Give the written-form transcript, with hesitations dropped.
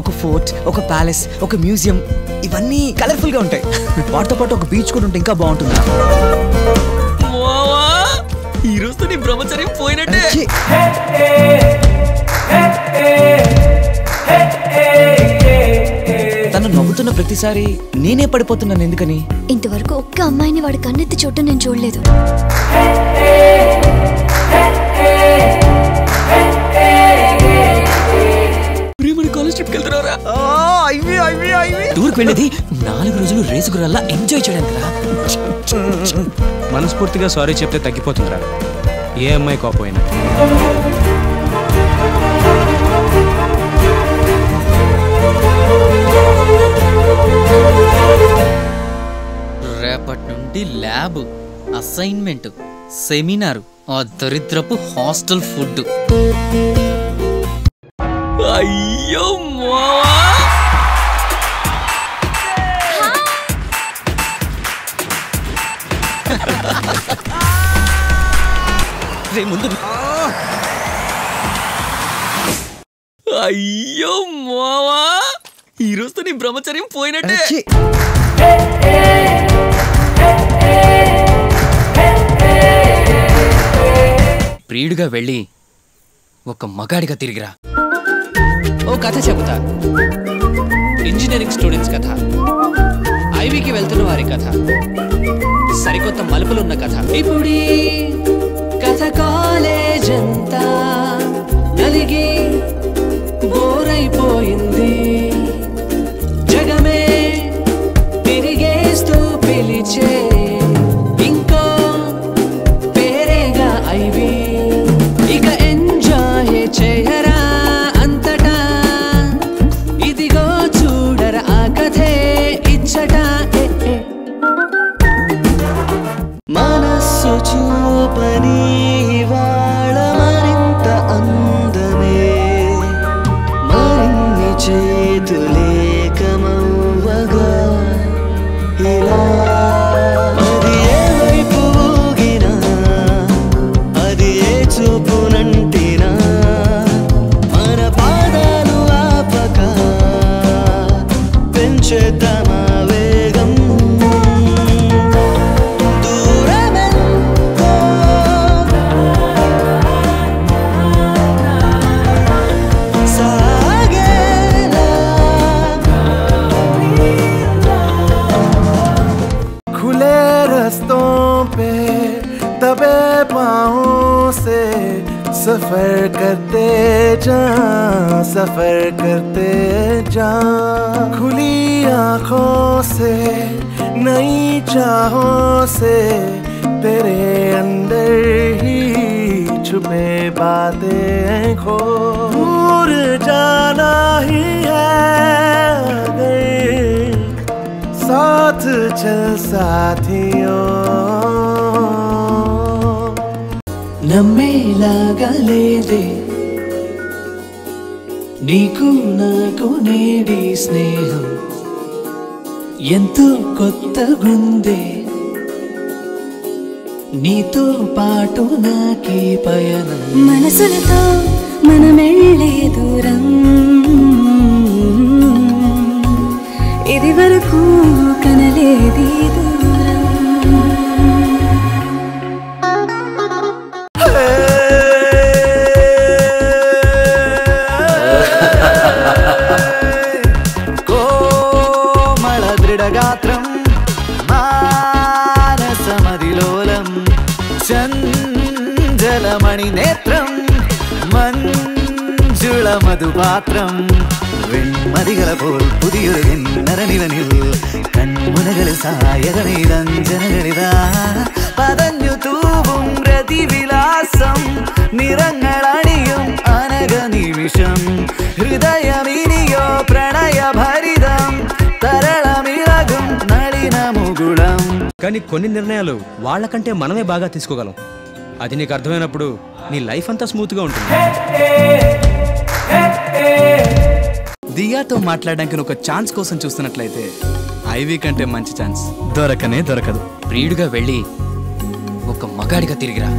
ఒక ఫోర్ట్, ఒక ప్యాలెస్, ఒక మ్యూజియం, ఇవన్నీ కలర్ఫుల్ గా ఉంటాయి. వాటితో పాటు ఒక బీచ్ కూడా ఉంటే ఇంకా బాగుంటుంది. ఈ రోజు నీ బ్రహ్మచర్యం పోయినట్టే. తను నవ్వుతున్న ప్రతిసారి నేనే పడిపోతున్నాను. ఎందుకని? ఇంతవరకు ఒక్క అమ్మాయిని వాడి కన్నెత్తి చూడటం నేను చూడలేదు. టూర్కి వెళ్ళేది 4 రోజులు రేసు గుర్రాల్లా ఎంజాయ్ చేయడానికి రా. మనస్ఫూర్తిగా సారీ చెప్తే తగ్గిపోతుందిరా ఏ అమ్మాయి కోపమైనా. రేపటి నుండి ల్యాబ్, అసైన్మెంట్, సెమినార్, ఆ దరిద్రపు హాస్టల్ ఫుడ్. అయ్యో ముందు అయ్యో మావా, ఈ రోజుతో నీ బ్రహ్మచర్యం పోయినట్టే. ప్రియుడిగా వెళ్ళి ఒక మగాడిగా తిరిగిరా. ఓ కథ చెబుతా. ఇంజనీరింగ్ స్టూడెంట్స్ కథ, ఐవీకి వెళ్తున్న వారి కథ, సరికొత్త మలుపులున్న కథ. ఇప్పుడు కథ కాలేజ్ అంతా నలిగి బోరైపోయింది. జగమే తిరిగేస్తూ పిలిచే ఇంకో పేరేగా ఐవీ. ఇక ఎంజాయ్ చేయరా అంతటా, ఇదిగో చూడరా ఆ కథే ఇచ్చట. మనస్సు చూపని వాళ్ళ మరింత అందమే, మరిన్ని చేతులేకమవ్వగా ఇలా. అది ఏ వైపు ఊగినా, అది ఏ చూపునంటినా, మన పాదాలు ఆపక పెంచేద్దామా వేగం. दबे पाँवों से सफर करते जा, सफर करते जा. खुली आँखों से नई चाहों से तेरे अंदर ही छुपे बातें खो. दूर जाना ही है अगर साथ चल साथियों. నమ్మేలాగా లేదే నీకు నాకు నేడి స్నేహం, ఎంతో కొత్తగుందే నీతో పాటు నాకీ పయనం. మనసులతో మనమెళ్ళే దూరం ఇది వరకు కనలేది దూరం. కోమళ దృఢగాత్రం మానసమదిలోలం, చంజలమణి నేత్రం മഞ്ജുള മധുപാത്രം. വെൺമതികള പോൽ പുതിയൊരു കിന്നരനിവനിൽ കൺമുനകളിൽ സായകനീതഞ്ജനകളിതാ. പതഞ്ഞു തൂവും രതിവിലാസം, നിറങ്ങളണിയും അനഘ നിമിഷം. ഹൃദയമിനിയോ പ്രണയഭരിതം, తరళమిలగం నళిన ముగుళం. కానీ కొన్ని నిర్ణయాలు వాళ్ళకంటే మనమే బాగా తీసుకోగలం. అది నీకు అర్థమైనప్పుడు నీ లైఫ్ అంతా స్మూత్గా ఉంటుంది. దియాతో మాట్లాడడానికి ఒక ఛాన్స్ కోసం చూస్తున్నట్లయితే ఐవీ కంటే మంచి ఛాన్స్ దొరకనే దొరకదు. ప్రియుడిగా వెళ్ళి ఒక మగాడిగా తిరిగిరా.